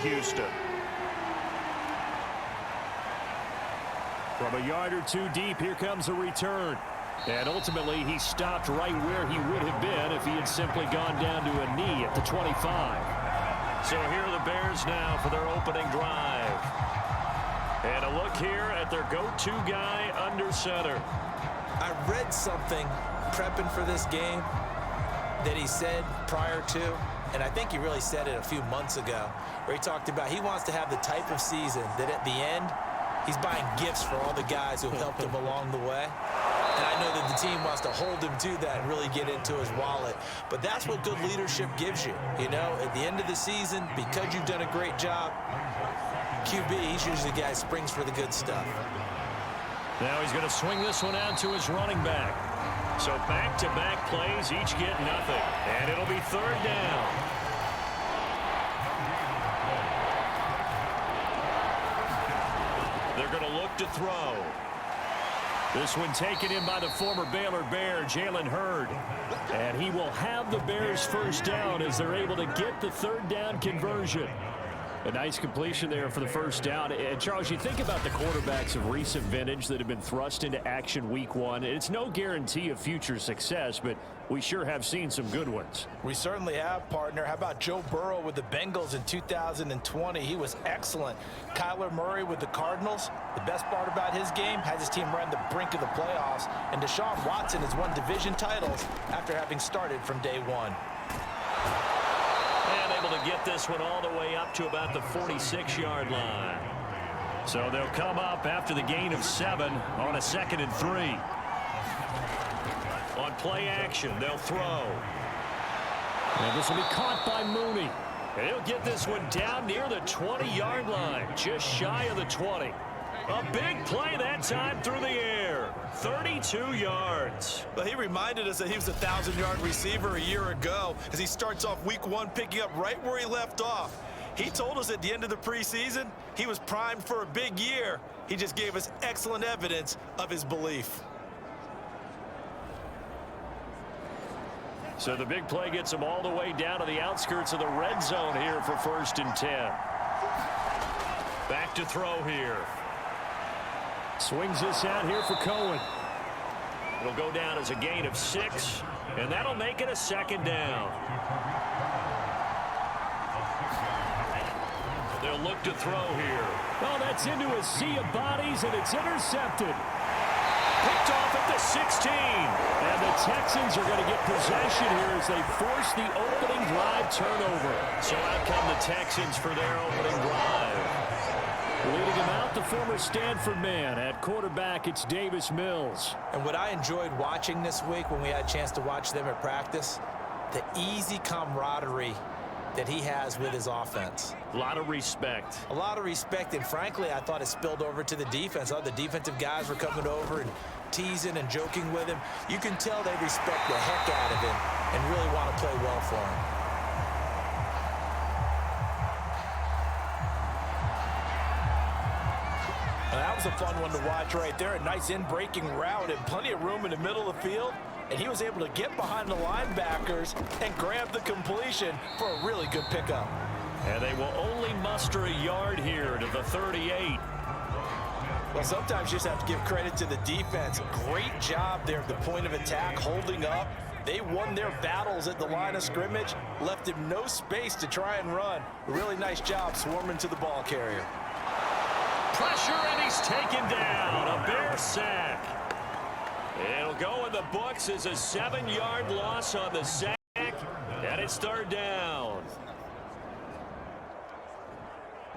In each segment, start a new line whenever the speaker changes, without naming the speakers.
Houston.
From a yard or two deep, here comes a return. And ultimately, he stopped right where he would have been if he had simply gone down to a knee at the 25.
So here are the Bears now for their opening drive. And a look here at their go-to guy under center.
I read something prepping for this game that he said prior to, and I think he really said it a few months ago, where he talked about he wants to have the type of season that at the end, he's buying gifts for all the guys who helped him along the way. And I know that the team wants to hold him to that and really get into his wallet. But that's what good leadership gives you. You know, at the end of the season, because you've done a great job, QB, he's usually the guy who springs for the good stuff.
Now he's going to swing this one out to his running back.
So back-to-back plays, each get nothing. And it'll be third down. They're going to look to throw.
This one taken in by the former Baylor Bear, Jalen Hurd. And he will have the Bears first down as they're able to get the third down conversion. A nice completion there for the first down. And Charles, you think about the quarterbacks of recent vintage that have been thrust into action week one. It's no guarantee of future success, but we sure have seen some good ones.
We certainly have, partner. How about Joe Burrow with the Bengals in 2020? He was excellent. Kyler Murray with the Cardinals. The best part about his game has his team right on the brink of the playoffs. And Deshaun Watson has won division titles after having started from day one.
And able to get this one all the way up to about the 46-yard line. So they'll come up after the gain of 7 on a 2nd and 3. On play action, they'll throw.
And this will be caught by Mooney.
And he'll get this one down near the 20-yard line, just shy of the 20. A big play that time through the air. 32 yards.
Well, he reminded us that he was a 1,000-yard receiver a year ago as he starts off week one picking up right where he left off. He told us at the end of the preseason he was primed for a big year. He just gave us excellent evidence of his belief.
So the big play gets him all the way down to the outskirts of the red zone here for 1st and 10. Back to throw here.
Swings this out here for Cohen.
It'll go down as a gain of 6, and that'll make it a 2nd down. They'll look to throw here.
Oh, that's into a sea of bodies, and it's intercepted.
Picked off at the 16.
And the Texans are going to get possession here as they force the opening drive turnover.
So out come the Texans for their opening drive.
Leading him out, the former Stanford man. At quarterback, it's Davis Mills.
And what I enjoyed watching this week when we had a chance to watch them at practice, the easy camaraderie that he has with his offense.
A lot of respect.
A lot of respect, and frankly, I thought it spilled over to the defense. All the defensive guys were coming over and teasing and joking with him. You can tell they respect the heck out of him and really want to play well for him. That was a fun one to watch right there. A nice in-breaking route and plenty of room in the middle of the field. And he was able to get behind the linebackers and grab the completion for a really good pickup.
And they will only muster a yard here to the 38.
Well, sometimes you just have to give credit to the defense. Great job there at the point of attack, holding up. They won their battles at the line of scrimmage, left him no space to try and run. A really nice job swarming to the ball carrier.
Pressure, and he's taken down. A Bear sack. It'll go in the books as a 7-yard loss on the sack, and it's 3rd down.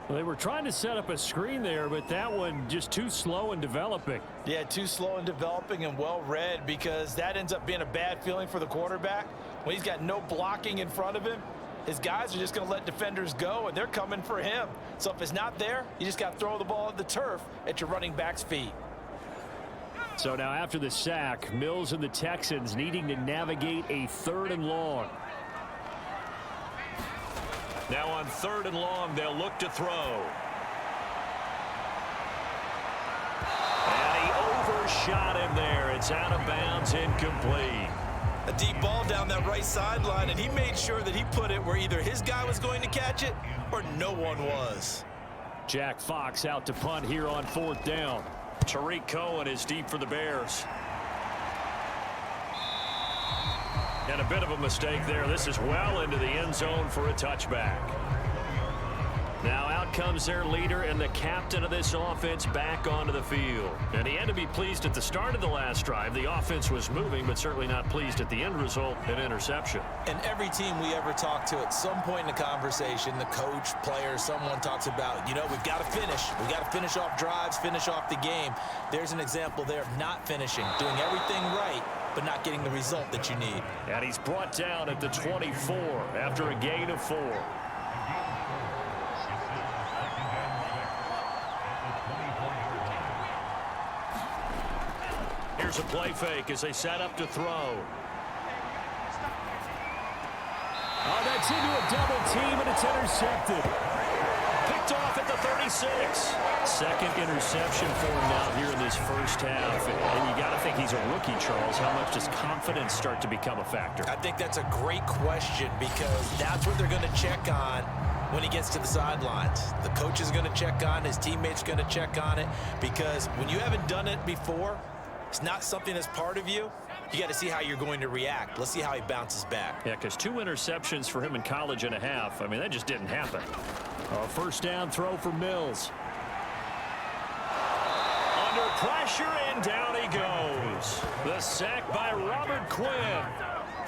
Well, they were trying to set up a screen there, but that one just too slow in developing.
Yeah, too slow in developing and well read, because that ends up being a bad feeling for the quarterback. When he's got no blocking in front of him, his guys are just going to let defenders go, and they're coming for him. So if it's not there, you just got to throw the ball at the turf at your running back's feet.
So now after the sack, Mills and the Texans needing to navigate a 3rd and long.
Now on 3rd and long, they'll look to throw. And he overshot him there. It's out of bounds, incomplete.
A deep ball down that right sideline, and he made sure that he put it where either his guy was going to catch it or no one was.
Jack Fox out to punt here on 4th down.
Tariq Cohen is deep for the Bears. And a bit of a mistake there. This is well into the end zone for a touchback. Now out comes their leader and the captain of this offense back onto the field. And he had to be pleased at the start of the last drive. The offense was moving, but certainly not pleased at the end result, an interception.
And every team we ever talk to at some point in the conversation, the coach, player, someone talks about, you know, we've got to finish. We've got to finish off drives, finish off the game. There's an example there of not finishing, doing everything right, but not getting the result that you need.
And he's brought down at the 24 after a gain of 4. Here's a play fake as they set up to throw.
Oh, that's into a double team, and it's intercepted.
Picked off at the 36.
Second interception for him now here in this first half. And you got to think he's a rookie, Charles. How much does confidence start to become a factor?
I think that's a great question because that's what they're going to check on when he gets to the sidelines. The coach is going to check on, his teammates going to check on it, because when you haven't done it before, it's not something that's part of you. You got to see how you're going to react. Let's see how he bounces back.
Yeah, because 2 interceptions for him in college and a half. I mean, that just didn't happen. First down throw for Mills.
Under pressure, and down he goes. The sack by Robert Quinn.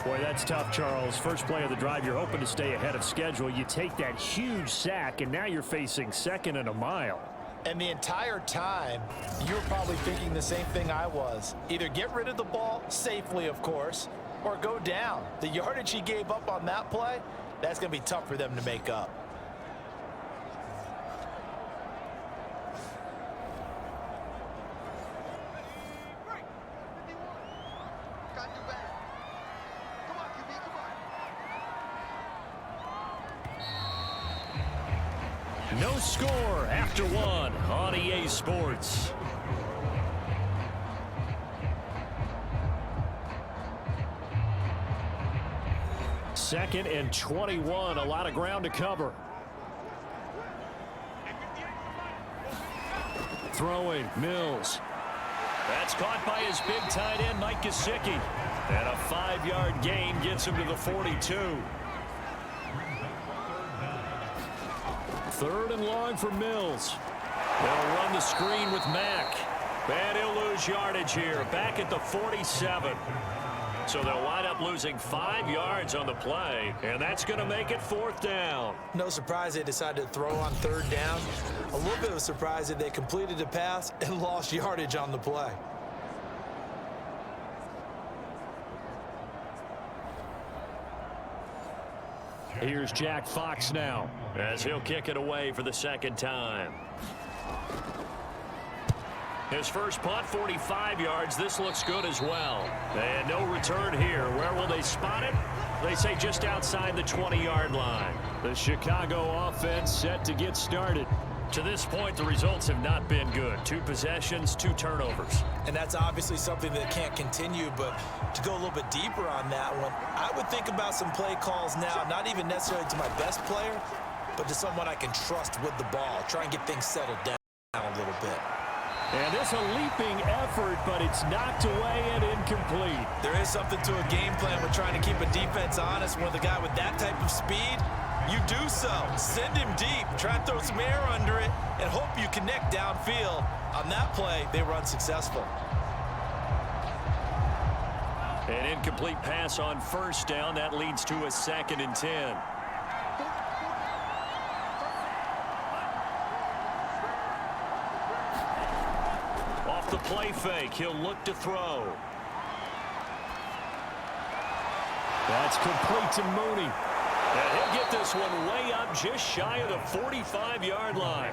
Boy, that's tough, Charles. First play of the drive, you're hoping to stay ahead of schedule. You take that huge sack, and now you're facing 2nd and a mile.
And the entire time, you were probably thinking the same thing I was. Either get rid of the ball, safely of course, or go down. The yardage he gave up on that play, that's going to be tough for them to make up.
No score after 1 on EA Sports. Second and 21, a lot of ground to cover. Throwing, Mills.
That's caught by his big tight end, Mike Gesicki. And a 5-yard gain gets him to the 42.
3rd and long for Mills.
They'll run the screen with Mack. And he'll lose yardage here, back at the 47. So they'll wind up losing 5 yards on the play, and that's going to make it 4th down.
No surprise they decided to throw on 3rd down. A little bit of a surprise that they completed the pass and lost yardage on the play.
Here's Jack Fox now,
as he'll kick it away for the 2nd time. His first punt, 45 yards. This looks good as well. And no return here. Where will they spot it? They say just outside the 20-yard line.
The Chicago offense set to get started.
To this point, the results have not been good. 2 possessions, 2 turnovers.
And that's obviously something that can't continue, but to go a little bit deeper on that one, I would think about some play calls now, not even necessarily to my best player, but to someone I can trust with the ball. Try and get things settled down a little bit.
And it's a leaping effort, but it's knocked away and incomplete.
There is something to a game plan with trying to keep a defense honest. When the guy with that type of speed, you do so. Send him deep. Try and throw some air under it and hope you connect downfield. On that play, they were unsuccessful.
An incomplete pass on 1st down. That leads to a 2nd and 10. Off the play fake, he'll look to throw.
That's complete to Mooney.
And he'll get this one way up just shy of the 45-yard line.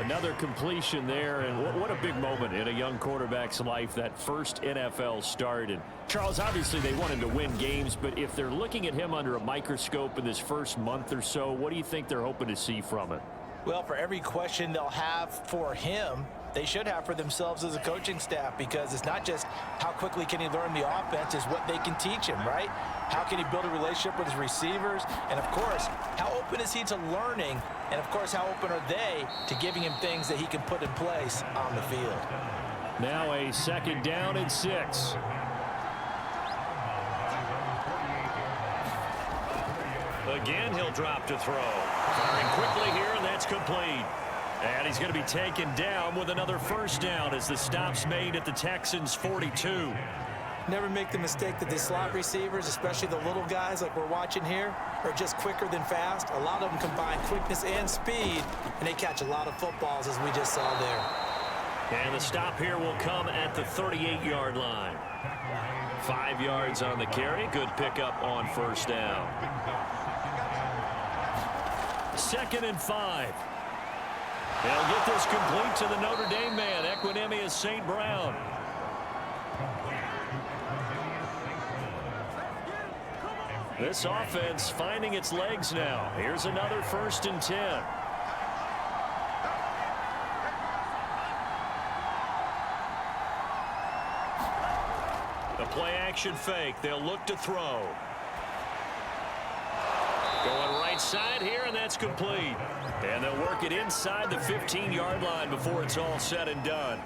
Another completion there, and what a big moment in a young quarterback's life, that first NFL start. And Charles, obviously they want him to win games, but if they're looking at him under a microscope in this first month or so, what do you think they're hoping to see from it?
Well, for every question they'll have for him, they should have for themselves as a coaching staff, because it's not just how quickly can he learn the offense, it's what they can teach him, right? How can he build a relationship with his receivers? And, of course, how open is he to learning? And, of course, how open are they to giving him things that he can put in place on the field?
Now a 2nd down and 6.
Again, he'll drop to throw. Firing quickly here, and that's complete. And he's going to be taken down with another 1st down as the stop's made at the Texans' 42.
Never make the mistake that the slot receivers, especially the little guys like we're watching here, are just quicker than fast. A lot of them combine quickness and speed, and they catch a lot of footballs, as we just saw there.
And the stop here will come at the 38-yard line. 5 yards on the carry. Good pickup on 1st down.
2nd and 5. They'll get this complete to the Notre Dame man, Equanimeous St. Brown. This offense finding its legs now. Here's another 1st and 10.
The play-action fake. They'll look to throw. Going right side here, and that's complete. And they'll work it inside the 15-yard line before it's all said and done.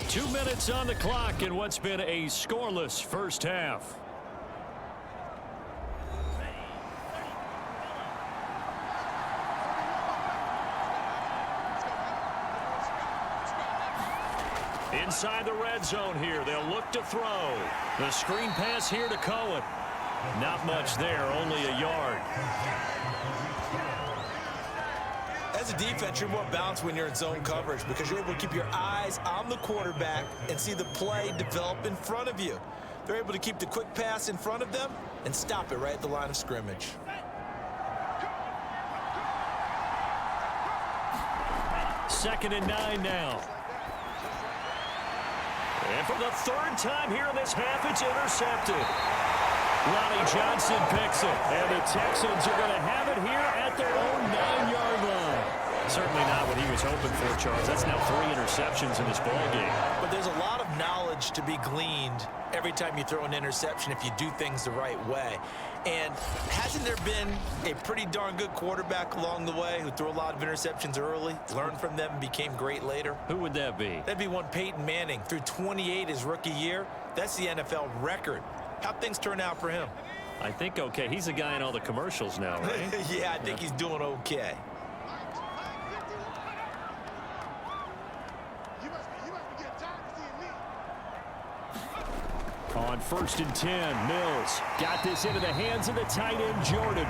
Two minutes on the clock in what's been a scoreless first half.
Inside the red zone here, they'll look to throw.
The screen pass here to Cohen. Not much there, only a yard.
As a defense, you're more balanced when you're in zone coverage because you're able to keep your eyes on the quarterback and see the play develop in front of you. They're able to keep the quick pass in front of them and stop it right at the line of scrimmage.
Second and 9 now.
And for the 3rd time here in this half, it's intercepted.
Ronnie Johnson picks it. And the Texans are going to have it here at their own 9-yard line.
Certainly not what he was hoping for, Charles. That's now 3 interceptions in this ballgame.
But there's a lot of knowledge to be gleaned every time you throw an interception if you do things the right way. And hasn't there been a pretty darn good quarterback along the way who threw a lot of interceptions early, learned from them, and became great later?
Who would that be?
That'd be one Peyton Manning. Through 28 his rookie year. That's the NFL record. How'd things turn out for him?
I think okay. He's a guy in all the commercials now, right?
Yeah, I think he's doing okay.
On 1st and 10, Mills got this into the hands of the tight end, Jordan.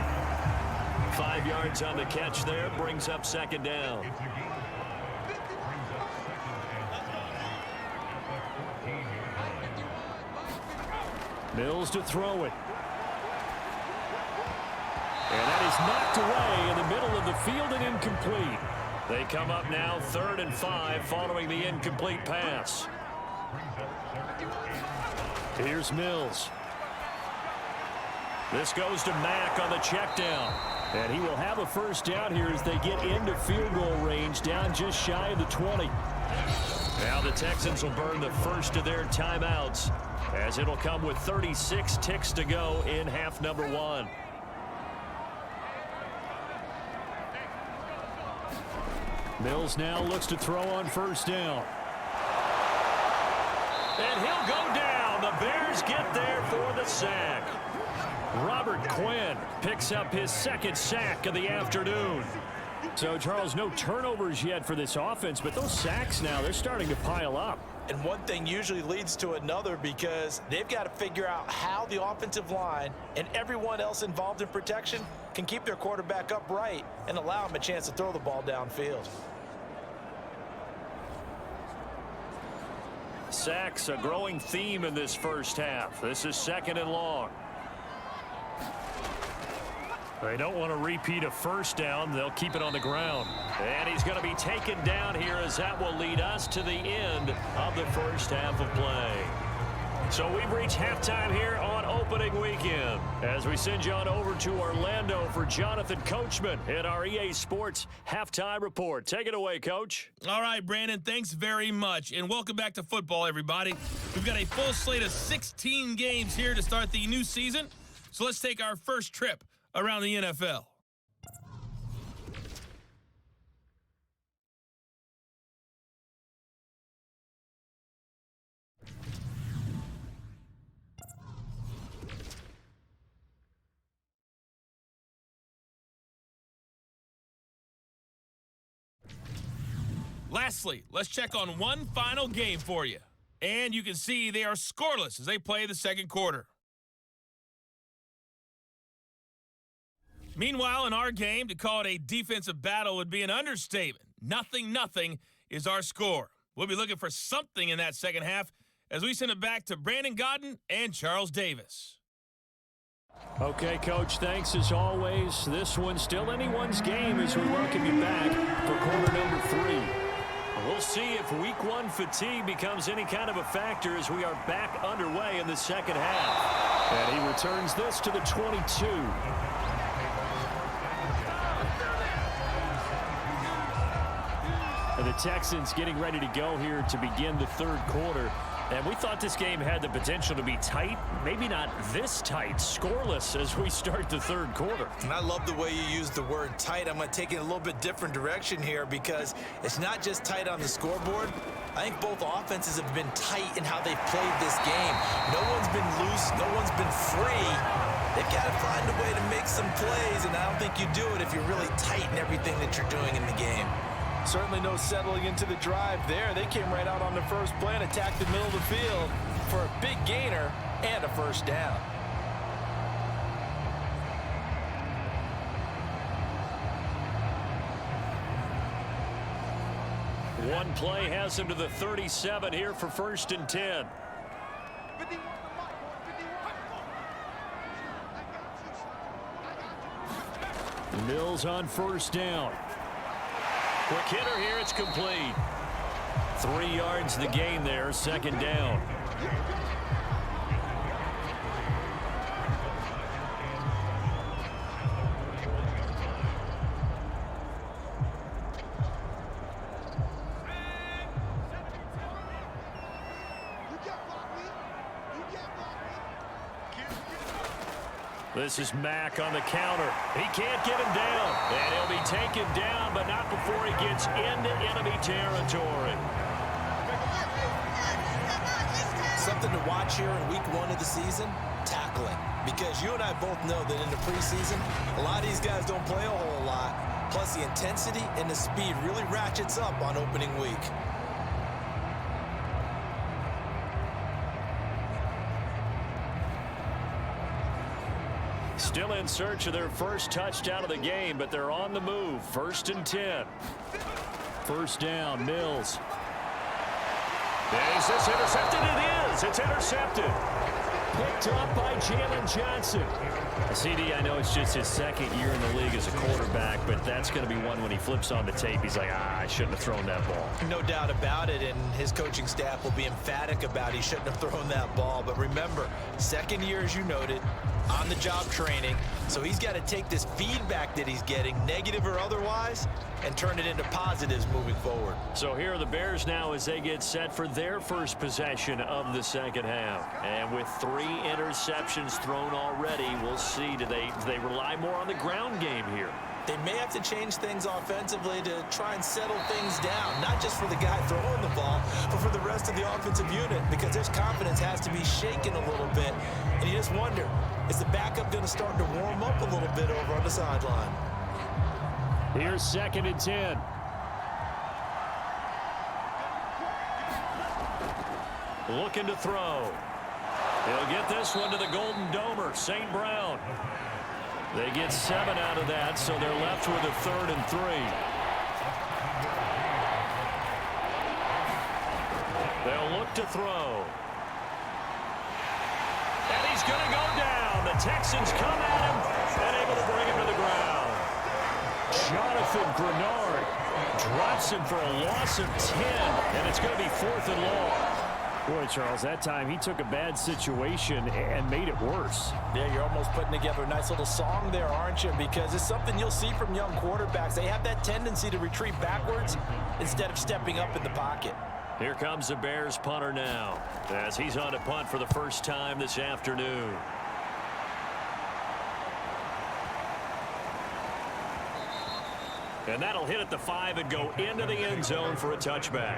5 yards on the catch there, brings up 2nd down.
Mills to throw it. And that is knocked away in the middle of the field and incomplete.
They come up now 3rd and 5 following the incomplete pass.
Here's Mills.
This goes to Mack on the check down.
And he will have a 1st down here as they get into field goal range, down just shy of the 20.
Now the Texans will burn the first of their timeouts, as it'll come with 36 ticks to go in half number 1.
Mills now looks to throw on 1st down.
And he'll go down. The Bears get there for the sack.
Robert Quinn picks up his 2nd sack of the afternoon. So, Charles, no turnovers yet for this offense, but those sacks now, they're starting to pile up.
And one thing usually leads to another because they've got to figure out how the offensive line and everyone else involved in protection can keep their quarterback upright and allow him a chance to throw the ball downfield.
Sacks, a growing theme in this first half. This is 2nd and long.
They don't want to repeat a 1st down. They'll keep it on the ground.
And he's going to be taken down here as that will lead us to the end of the first half of play.
So we've reached halftime here on opening weekend as we send you on over to Orlando for Jonathan Coachman in our EA Sports Halftime Report. Take it away, Coach.
All right, Brandon, thanks very much. And welcome back to football, everybody. We've got a full slate of 16 games here to start the new season. So let's take our first trip around the NFL. Lastly, let's check on one final game for you. And you can see they are scoreless as they play the second quarter. Meanwhile, in our game, to call it a defensive battle would be an understatement. 0-0 is our score. We'll be looking for something in that second half as we send it back to Brandon Godden and Charles Davis.
Okay, Coach, thanks as always. This one's still anyone's game as we welcome you back for quarter number 3. We'll see if week 1 fatigue becomes any kind of a factor as we are back underway in the second half. And he returns this to the 22. And the Texans getting ready to go here to begin the third quarter. And we thought this game had the potential to be tight, maybe not this tight, scoreless as we start the third quarter.
And I love the way you use the word tight. I'm going to take it a little bit different direction here because it's not just tight on the scoreboard. I think both offenses have been tight in how they've played this game. No one's been loose. No one's been free. They've got to find a way to make some plays, and I don't think you do it if you're really tight in everything that you're doing in the game.
Certainly no settling into the drive there. They came right out on the first play and attacked the middle of the field for a big gainer and a first down.
One play has him to the 37 here for 1st and 10. Mills on first down. Quick hitter here, it's complete. 3 yards the gain there, second down. This is Mack on the counter. He can't get him down. And he'll be taken down, but not before he gets into enemy territory.
Something to watch here in week 1 of the season, tackling. Because you and I both know that in the preseason, a lot of these guys don't play a whole lot. Plus the intensity and the speed really ratchets up on opening week.
Still in search of their first touchdown of the game, but they're on the move. 1st and 10. First down, Mills. Is this intercepted? It is. It's intercepted. Picked up by Jalen Johnson. CD, I know it's just his second year in the league as a quarterback, but that's going to be one when he flips on the tape. He's like, I shouldn't have thrown that ball.
No doubt about it, and his coaching staff will be emphatic about he shouldn't have thrown that ball. But remember, second year, as you noted, on-the-job training. So he's got to take this feedback that he's getting, negative or otherwise, and turn it into positives moving forward.
So here are the Bears now as they get set for their first possession of the second half. And with 3 interceptions thrown already, we'll see, do they rely more on the ground game here?
They may have to change things offensively to try and settle things down, not just for the guy throwing the ball, but for the rest of the offensive unit, because their confidence has to be shaken a little bit. And you just wonder, is the backup going to start to warm up a little bit over on the sideline?
Here's 2nd and 10. Looking to throw. He'll get this one to the Golden Domer, St. Brown. They get 7 out of that, so they're left with a 3rd and 3. They'll look to throw. And he's going to go down. The Texans come at him and able to bring him to the ground. Jonathan Grenard drops him for a loss of 10, and it's going to be 4th and long. Boy, Charles, that time he took a bad situation and made it worse.
Yeah, you're almost putting together a nice little song there, aren't you? Because it's something you'll see from young quarterbacks. They have that tendency to retreat backwards instead of stepping up in the pocket.
Here comes the Bears punter now, as he's on to punt for the first time this afternoon. And that'll hit at the 5 and go into the end zone for a touchback.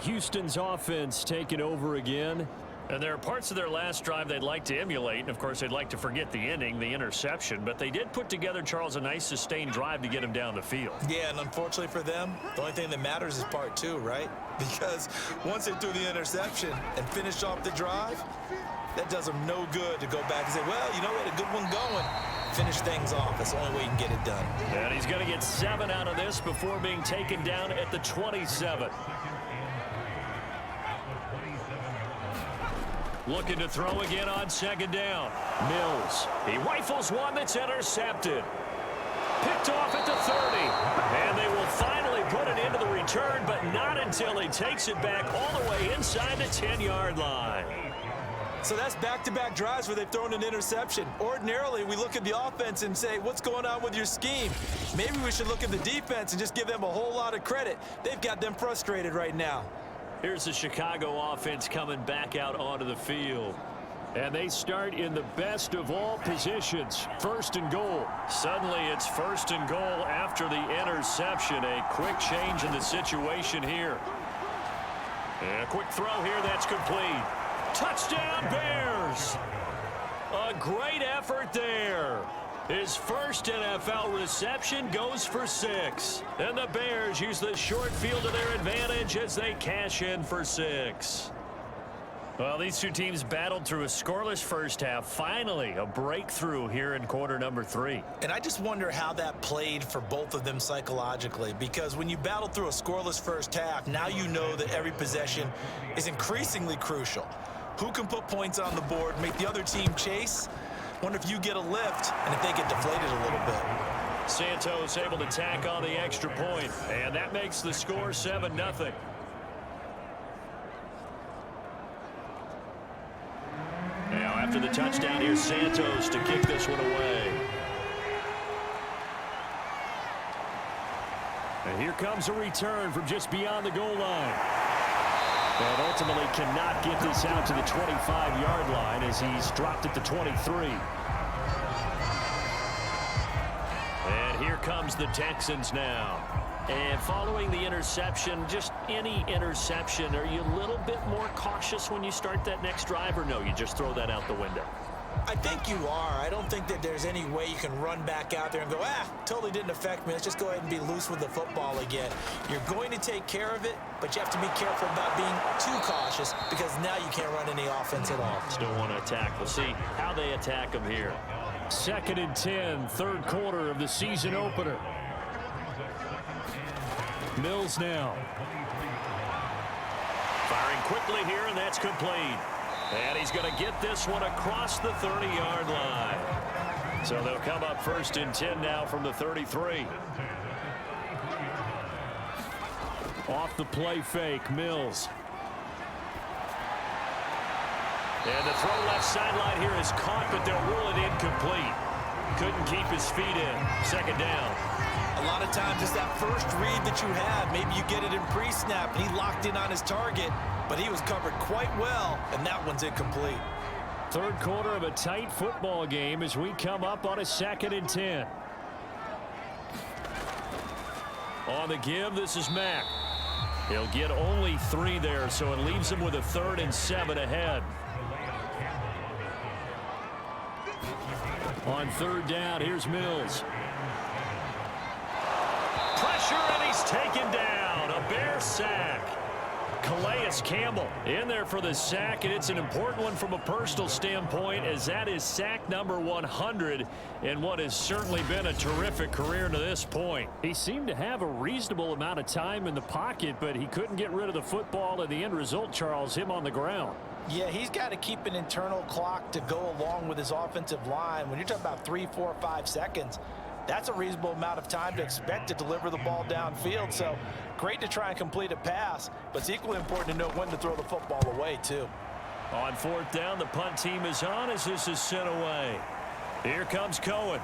Houston's offense taking over again.
And there are parts of their last drive they'd like to emulate. And, of course, they'd like to forget the ending, the interception. But they did put together, Charles, a nice sustained drive to get him down the field.
Yeah, and unfortunately for them, the only thing that matters is part 2, right? Because once they threw the interception and finished off the drive, that does them no good to go back and say, well, you know, we had a good one going. Finish things off. That's the only way you can get it done.
And he's going to get 7 out of this before being taken down at the 27. Looking to throw again on second down. Mills. He rifles one that's intercepted. Picked off at the 30. And they will finally put it into the return, but not until he takes it back all the way inside the 10-yard line.
So that's back-to-back drives where they've thrown an interception. Ordinarily, we look at the offense and say, what's going on with your scheme? Maybe we should look at the defense and just give them a whole lot of credit. They've got them frustrated right now.
Here's the Chicago offense coming back out onto the field.
And they start in the best of all positions, 1st and goal.
Suddenly it's 1st and goal after the interception. A quick change in the situation here. And a quick throw here that's complete. Touchdown Bears! A great effort there. His first NFL reception goes for 6. And the Bears use the short field to their advantage as they cash in for 6. Well, these two teams battled through a scoreless first half. Finally, a breakthrough here in quarter number 3.
And I just wonder how that played for both of them psychologically, because when you battle through a scoreless first half, now you know that every possession is increasingly crucial. Who can put points on the board, make the other team chase? Wonder if you get a lift and if they get deflated a little bit.
Santos able to tack on the extra point, and that makes the score 7-0. Now after the touchdown, here's Santos to kick this one away.
And here comes a return from just beyond the goal line. And ultimately cannot get this out to the 25-yard line as he's dropped at the 23.
And here comes the Texans now. And following the interception, just any interception, are you a little bit more cautious when you start that next drive, or no, you just throw that out the window?
I think you are. I don't think that there's any way you can run back out there and go, totally didn't affect me. Let's just go ahead and be loose with the football again. You're going to take care of it, but you have to be careful about being too cautious because now you can't run any offense at all.
Still want to attack. We'll see how they attack them here.
2nd and 10, 3rd quarter of the season opener. Mills now.
Firing quickly here, and that's complete. And he's going to get this one across the 30-yard line. So they'll come up 1st and 10 now from the 33.
Off the play fake, Mills.
And the throw left sideline here is caught, but they'll rule it incomplete. Couldn't keep his feet in. 2nd down.
A lot of times it's that first read that you have. Maybe you get it in pre-snap, and he locked in on his target, but he was covered quite well, and that one's incomplete.
3rd quarter of a tight football game as we come up on a 2nd and 10.
On the give, this is Mack. He'll get only 3 there, so it leaves him with a 3rd and 7 ahead.
On 3rd down, here's Mills.
Pressure, and he's taken down. A Bear sack. Calais Campbell in there for the sack, and it's an important one from a personal standpoint, as that is sack number 100 in what has certainly been a terrific career to this point.
He seemed to have a reasonable amount of time in the pocket, but he couldn't get rid of the football, and the end result, Charles, him on the ground.
Yeah, he's got to keep an internal clock to go along with his offensive line. When you're talking about 3, 4, 5 seconds, That's a reasonable amount of time to expect to deliver the ball downfield. So great to try and complete a pass, but it's equally important to know when to throw the football away, too.
On fourth down, the punt team is on as this is sent away. Here comes Cohen.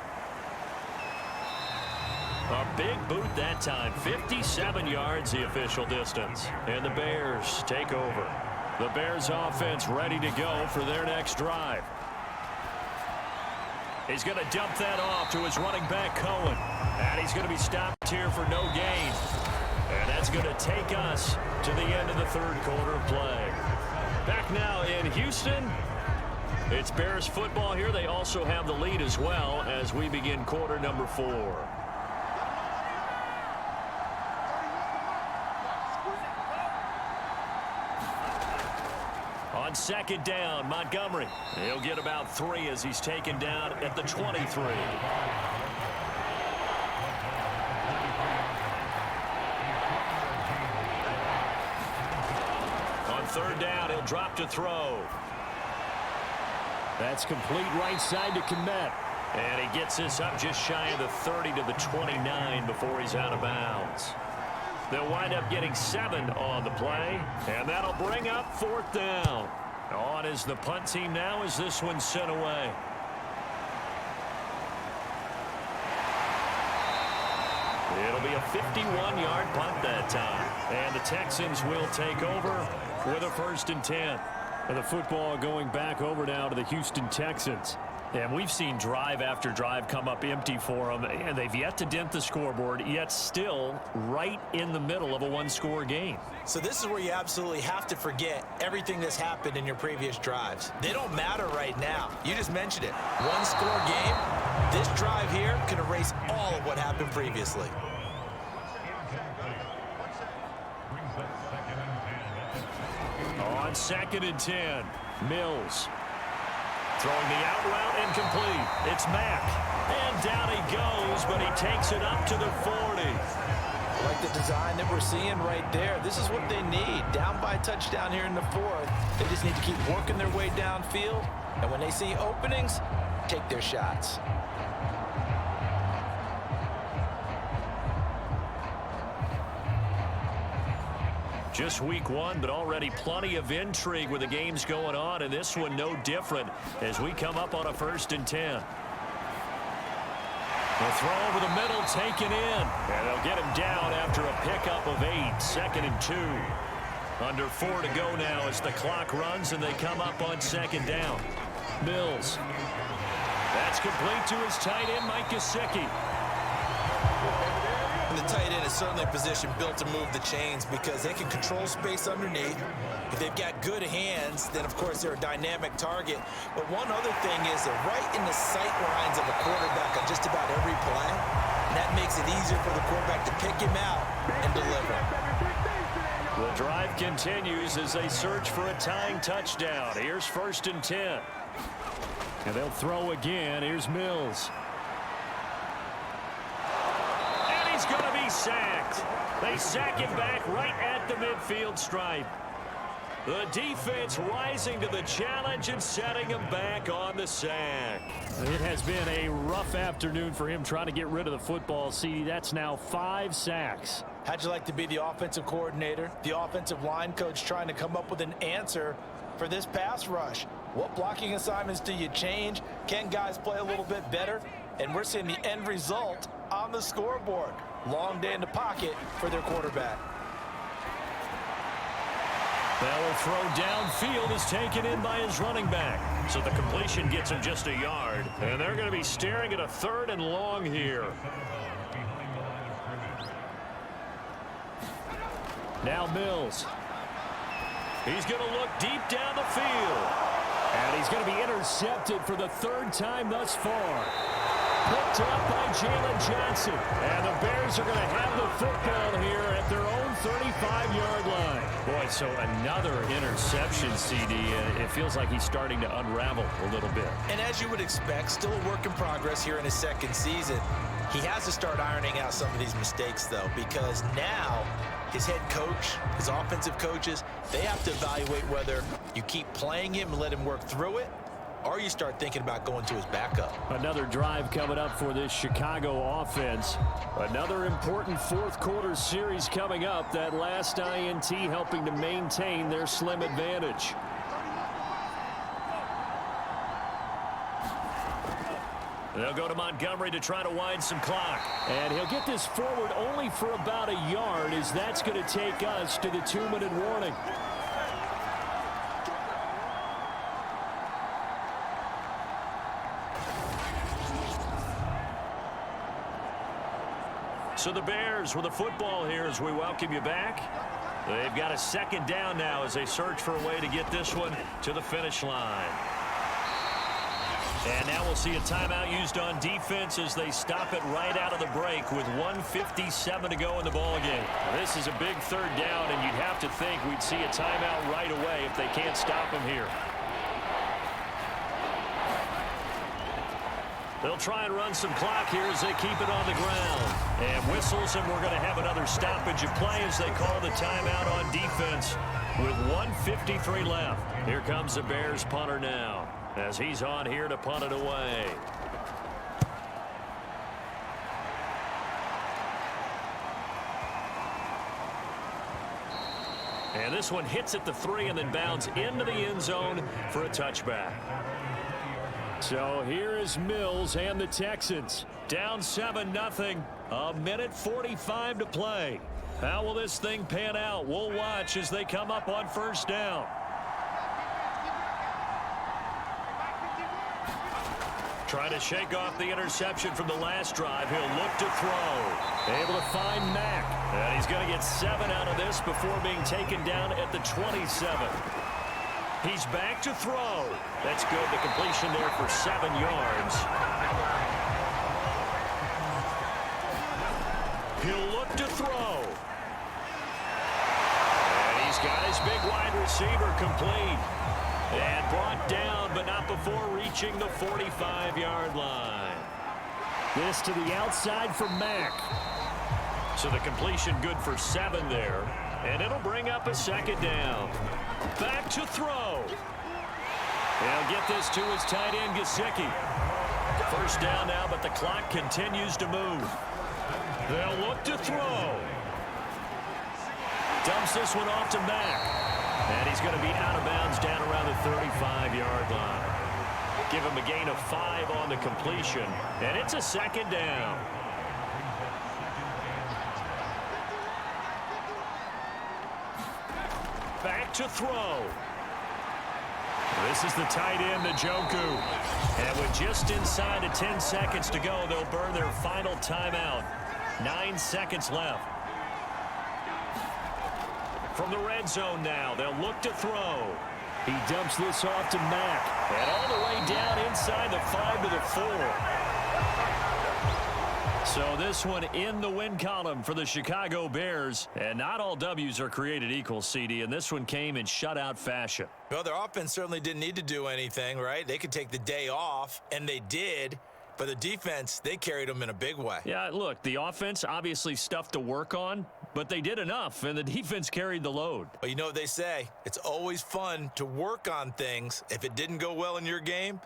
A big boot that time. 57 yards the official distance. And the Bears take over. The Bears offense ready to go for their next drive. He's going to dump that off to his running back, Cohen. And he's going to be stopped here for no gain. And that's going to take us to the end of the third quarter of play. Back now in Houston. It's Bears football here. They also have the lead as well as we begin quarter number 4. On second down, Montgomery. He'll get about 3 as he's taken down at the 23. On third down, he'll drop to throw. That's complete right side to Kmet. And he gets this up just shy of the 30 to the 29 before he's out of bounds. They'll wind up getting 7 on the play, and that'll bring up fourth down. On is the punt team now as this one's sent away. It'll be a 51-yard punt that time, and the Texans will take over with a 1st and 10. And the football going back over now to the Houston Texans. And we've seen drive after drive come up empty for them, and they've yet to dent the scoreboard, yet still right in the middle of a one-score game.
So this is where you absolutely have to forget everything that's happened in your previous drives. They don't matter right now. You just mentioned it. One-score game. This drive here can erase all of what happened previously.
On 2nd and 10, Mills. Throwing the out route incomplete. It's Mack. And down he goes, but he takes it up to the 40.
Like the design that we're seeing right there. This is what they need. Down by a touchdown here in the 4th. They just need to keep working their way downfield. And when they see openings, take their shots.
Just week 1, but already plenty of intrigue with the games going on, and this one no different as we come up on a 1st and 10. The throw over the middle taken in, and they'll get him down after a pickup of 8, 2nd and 2. Under 4 to go now as the clock runs, and they come up on 2nd down. Mills. That's complete to his tight end, Mike Gesicki.
The tight end is certainly a position built to move the chains because they can control space underneath. If they've got good hands, then of course they're a dynamic target. But one other thing is they're right in the sight lines of a quarterback on just about every play. And that makes it easier for the quarterback to pick him out and deliver.
The drive continues as they search for a tying touchdown. Here's 1st and 10. And they'll throw again. Here's Mills. He's going to be sacked. They sack him back right at the midfield stripe. The defense rising to the challenge and setting him back on the sack. It has been a rough afternoon for him trying to get rid of the football. See, that's now 5 sacks.
How'd you like to be the offensive coordinator, the offensive line coach trying to come up with an answer for this pass rush? What blocking assignments do you change? Can guys play a little bit better? And we're seeing the end result on the scoreboard. Long day in the pocket for their quarterback.
That will throw downfield is taken in by his running back. So the completion gets him just a yard. And they're going to be staring at a 3rd and long here. Now Mills. He's going to look deep down the field. And he's going to be intercepted for the 3rd time thus far. Picked up by Jalen Johnson. And the Bears are going to have the football here at their own 35-yard line. Boy, so another interception, CD. It feels like he's starting to unravel a little bit.
And as you would expect, still a work in progress here in his 2nd season. He has to start ironing out some of these mistakes, though, because now his head coach, his offensive coaches, they have to evaluate whether you keep playing him and let him work through it, or you start thinking about going to his backup.
Another drive coming up for this Chicago offense. Another important fourth quarter series coming up. That last INT helping to maintain their slim advantage. They'll go to Montgomery to try to wind some clock. And he'll get this forward only for about a yard, as that's going to take us to the 2-minute warning. So the Bears with the football here as we welcome you back. They've got a second down now as they search for a way to get this one to the finish line. And now we'll see a timeout used on defense as they stop it right out of the break with 1:57 to go in the ballgame. This is a big third down, and you'd have to think we'd see a timeout right away if they can't stop him here. They'll try and run some clock here as they keep it on the ground. And whistles, and we're going to have another stoppage of play as they call the timeout on defense with 1:53 left. Here comes the Bears punter now as he's on here to punt it away. And this one hits at the 3 and then bounds into the end zone for a touchback. So here is Mills and the Texans. Down 7-0. A minute 45 to play. How will this thing pan out? We'll watch as they come up on first down. Trying to shake off the interception from the last drive. He'll look to throw. Able to find Mack. And he's going to get 7 out of this before being taken down at the 27. He's back to throw. That's good. The completion there for 7 yards. He'll look to throw. And he's got his big wide receiver complete. And brought down, but not before reaching the 45-yard line. This to the outside for Mack. So the completion good for 7 there. And it'll bring up a second down. Back to throw. He'll get this to his tight end, Gesicki. First down now, but the clock continues to move. They'll look to throw. Dumps this one off to Mack. And he's going to be out of bounds down around the 35-yard line. Give him a gain of 5 on the completion. And it's a second down. Back to throw. This is the tight end, Njoku. And with just inside of 10 seconds to go, they'll burn their final timeout. 9 seconds left. From the red zone now, they'll look to throw. He dumps this off to Mack. And all the way down inside the 5 to the 4. So this one in the win column for the Chicago Bears. And not all W's are created equal, CD, and this one came in shutout fashion.
Well, their offense certainly didn't need to do anything, right? They could take the day off, and they did. But the defense, they carried them in a big way.
Yeah, look, the offense obviously stuff to work on, but they did enough, and the defense carried the load.
Well, you know what they say. It's always fun to work on things if it didn't go well in your game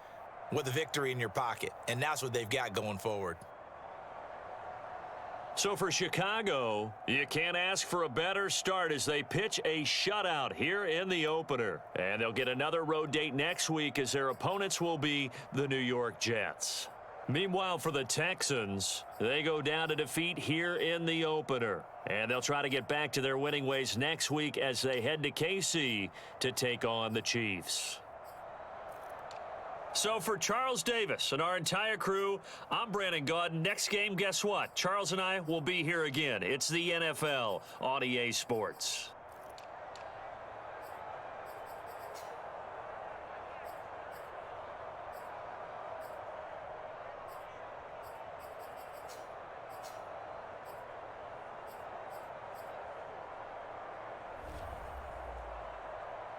with a victory in your pocket. And that's what they've got going forward.
So for Chicago, you can't ask for a better start as they pitch a shutout here in the opener. And they'll get another road date next week as their opponents will be the New York Jets. Meanwhile, for the Texans, they go down to defeat here in the opener. And they'll try to get back to their winning ways next week as they head to KC to take on the Chiefs. So for Charles Davis and our entire crew, I'm Brandon Gaudin. Next game, guess what? Charles and I will be here again. It's the NFL on EA Sports.